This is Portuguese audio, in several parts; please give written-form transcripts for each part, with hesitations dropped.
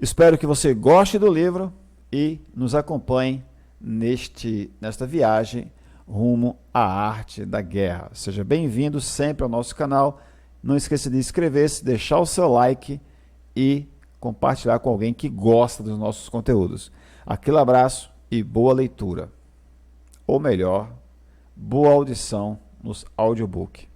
Espero que você goste do livro e nos acompanhe nesta viagem rumo à arte da guerra. Seja bem-vindo sempre ao nosso canal. Não esqueça de inscrever-se, deixar o seu like e compartilhar com alguém que gosta dos nossos conteúdos. Aquele abraço e boa leitura. Ou melhor, boa audição nos audiobook.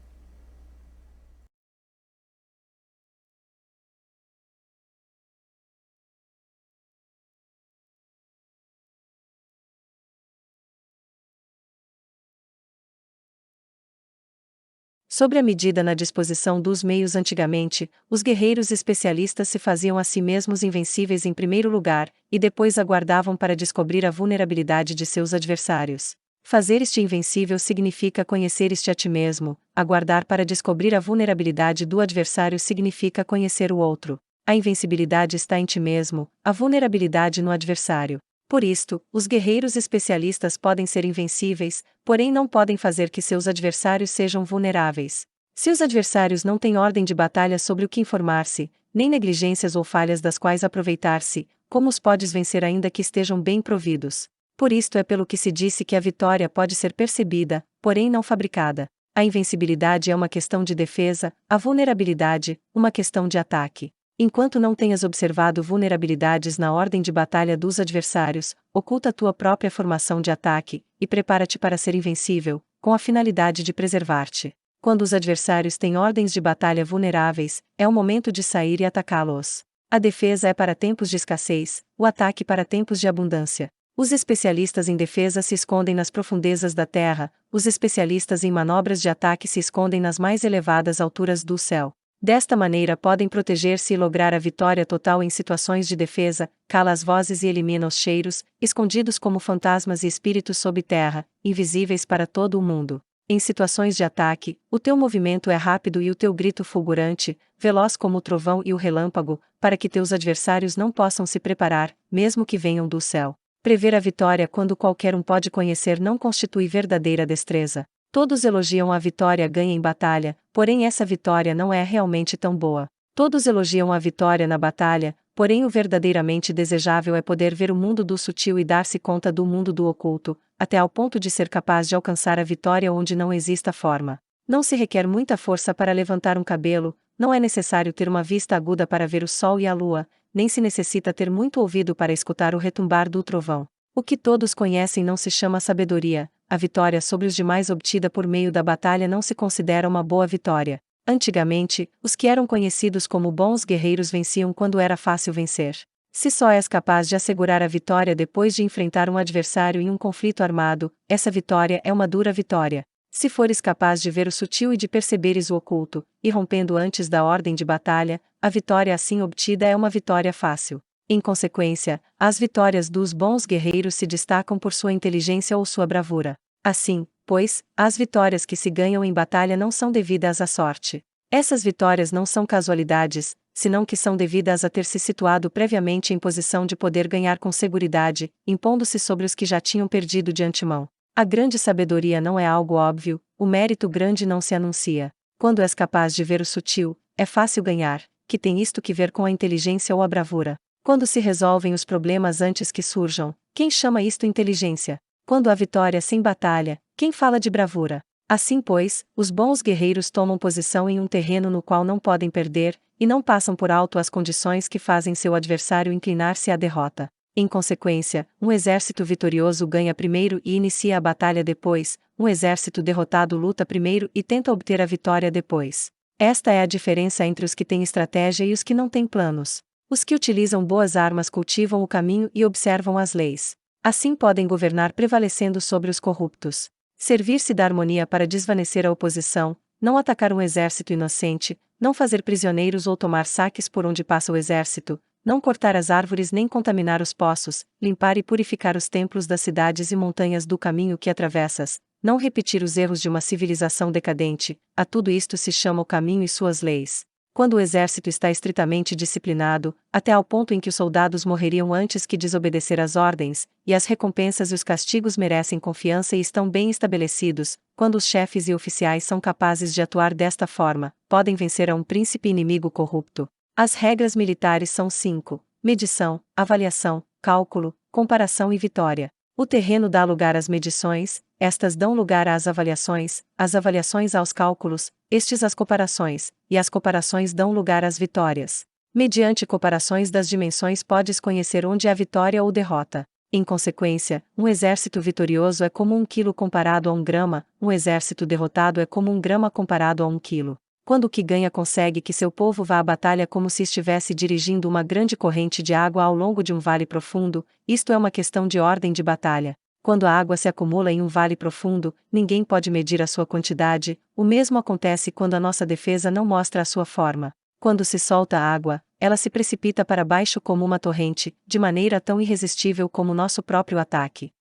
Sobre a medida na disposição dos meios antigamente, os guerreiros especialistas se faziam a si mesmos invencíveis em primeiro lugar, e depois aguardavam para descobrir a vulnerabilidade de seus adversários. Fazer este invencível significa conhecer este a ti mesmo, aguardar para descobrir a vulnerabilidade do adversário significa conhecer o outro. A invencibilidade está em ti mesmo, a vulnerabilidade no adversário. Por isto, os guerreiros especialistas podem ser invencíveis, porém não podem fazer que seus adversários sejam vulneráveis. Se os adversários não têm ordem de batalha sobre o que informar-se, nem negligências ou falhas das quais aproveitar-se, como os podes vencer ainda que estejam bem providos? Por isto é pelo que se disse que a vitória pode ser percebida, porém não fabricada. A invencibilidade é uma questão de defesa, a vulnerabilidade, uma questão de ataque. Enquanto não tenhas observado vulnerabilidades na ordem de batalha dos adversários, oculta tua própria formação de ataque, e prepara-te para ser invencível, com a finalidade de preservar-te. Quando os adversários têm ordens de batalha vulneráveis, é o momento de sair e atacá-los. A defesa é para tempos de escassez, o ataque para tempos de abundância. Os especialistas em defesa se escondem nas profundezas da terra, os especialistas em manobras de ataque se escondem nas mais elevadas alturas do céu. Desta maneira podem proteger-se e lograr a vitória total em situações de defesa, cala as vozes e elimina os cheiros, escondidos como fantasmas e espíritos sob terra, invisíveis para todo o mundo. Em situações de ataque, o teu movimento é rápido e o teu grito fulgurante, veloz como o trovão e o relâmpago, para que teus adversários não possam se preparar, mesmo que venham do céu. Prever a vitória quando qualquer um pode conhecer não constitui verdadeira destreza. Todos elogiam a vitória ganha em batalha, porém essa vitória não é realmente tão boa. Todos elogiam a vitória na batalha, porém o verdadeiramente desejável é poder ver o mundo do sutil e dar-se conta do mundo do oculto, até ao ponto de ser capaz de alcançar a vitória onde não exista forma. Não se requer muita força para levantar um cabelo, não é necessário ter uma vista aguda para ver o sol e a lua, nem se necessita ter muito ouvido para escutar o retumbar do trovão. O que todos conhecem não se chama sabedoria. A vitória sobre os demais obtida por meio da batalha não se considera uma boa vitória. Antigamente, os que eram conhecidos como bons guerreiros venciam quando era fácil vencer. Se só és capaz de assegurar a vitória depois de enfrentar um adversário em um conflito armado, essa vitória é uma dura vitória. Se fores capaz de ver o sutil e de perceberes o oculto, e rompendo antes da ordem de batalha, a vitória assim obtida é uma vitória fácil. Em consequência, as vitórias dos bons guerreiros se destacam por sua inteligência ou sua bravura. Assim, pois, as vitórias que se ganham em batalha não são devidas à sorte. Essas vitórias não são casualidades, senão que são devidas a ter se situado previamente em posição de poder ganhar com seguridade, impondo-se sobre os que já tinham perdido de antemão. A grande sabedoria não é algo óbvio, o mérito grande não se anuncia. Quando és capaz de ver o sutil, é fácil ganhar, que tem isto que ver com a inteligência ou a bravura. Quando se resolvem os problemas antes que surjam, quem chama isto inteligência? Quando há vitória sem batalha, quem fala de bravura? Assim pois, os bons guerreiros tomam posição em um terreno no qual não podem perder, e não passam por alto as condições que fazem seu adversário inclinar-se à derrota. Em consequência, um exército vitorioso ganha primeiro e inicia a batalha depois, um exército derrotado luta primeiro e tenta obter a vitória depois. Esta é a diferença entre os que têm estratégia e os que não têm planos. Os que utilizam boas armas cultivam o caminho e observam as leis. Assim podem governar prevalecendo sobre os corruptos. Servir-se da harmonia para desvanecer a oposição, não atacar um exército inocente, não fazer prisioneiros ou tomar saques por onde passa o exército, não cortar as árvores nem contaminar os poços, limpar e purificar os templos das cidades e montanhas do caminho que atravessas, não repetir os erros de uma civilização decadente, a tudo isto se chama o caminho e suas leis. Quando o exército está estritamente disciplinado, até ao ponto em que os soldados morreriam antes que desobedecer às ordens, e as recompensas e os castigos merecem confiança e estão bem estabelecidos, quando os chefes e oficiais são capazes de atuar desta forma, podem vencer a um príncipe inimigo corrupto. As regras militares são 5. medição, avaliação, cálculo, comparação e vitória. O terreno dá lugar às medições, estas dão lugar às avaliações aos cálculos, estes às comparações, e as comparações dão lugar às vitórias. Mediante comparações das dimensões podes conhecer onde há vitória ou derrota. Em consequência, um exército vitorioso é como 1 quilo comparado a 1 grama, um exército derrotado é como 1 grama comparado a 1 quilo. Quando o que ganha consegue que seu povo vá à batalha como se estivesse dirigindo uma grande corrente de água ao longo de um vale profundo, isto é uma questão de ordem de batalha. Quando a água se acumula em um vale profundo, ninguém pode medir a sua quantidade, o mesmo acontece quando a nossa defesa não mostra a sua forma. Quando se solta a água, ela se precipita para baixo como uma torrente, de maneira tão irresistível como nosso próprio ataque.